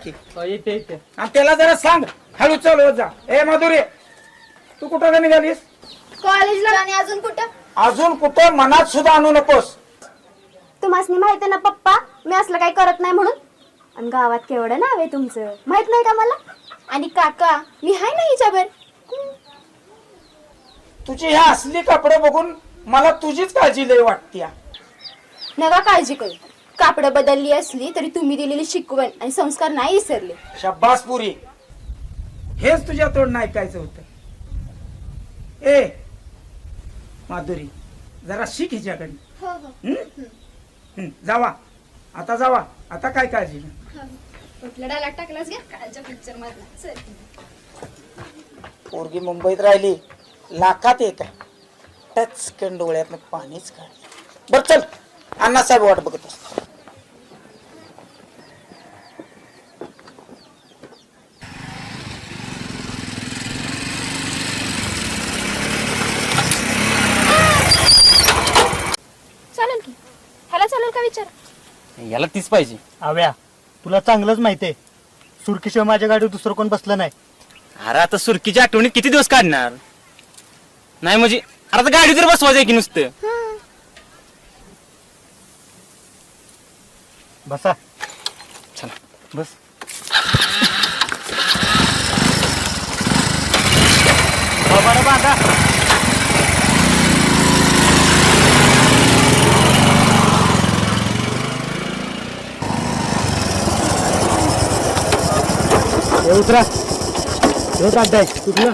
की इथे इथे आणि त्याला जरा सांग हळू चालवत जा. ए माधुरी तू कुठं निघालीस? कॉलेजला आणि अजून कुठं? अजून कुठं मनात सुद्धा आणू नकोस. तुम्हाला माहिती ना पप्पा, मी असलं काही करत नाही म्हणून. आणि गावात केवढं नाव आहे तुमचं, माहित नाही का मला? आणि काका मी हाय ना हिच्यावर. तुझी ह्या असली कपडे बघून मला तुझीच काळजी लय वाटते. नका काळजी करू, कापड बदलली असली तरी तुम्ही दिलेली शिकवण आणि संस्कार नाही विसरले. शब्बास पुरी, हेच तुझ्या तोंडून ऐकायचं होतं. ए माधुरी जरा शिक हिच्याकडे. जावा आता, जावा आता, काय काळजी नाही. कुठला डायलॉग टाकलास घ्या कालच्या पिक्चर मधला. पोरगी मुंबईत राहिली लाखात एक आहे. टचकन डोळ्यात पाणीच काढ. बर चल, अण्णासाहेब वाट बघत असतो. चालेल की, ह्याला चालेल का विचार? याला तीच पाहिजे. आव्या तुला चांगलंच माहितीये, सुरकीशिवाय माझ्या गाडीवर दुसरं कोण बसलं नाही. अरे आता सुरकीच्या आठवणीत किती दिवस काढणार? नाही म्हणजे अरे आता गाडी तर बसवायचं की नुसतं. बसा. चला बस. बरं बांधा. उतरा. कुठलं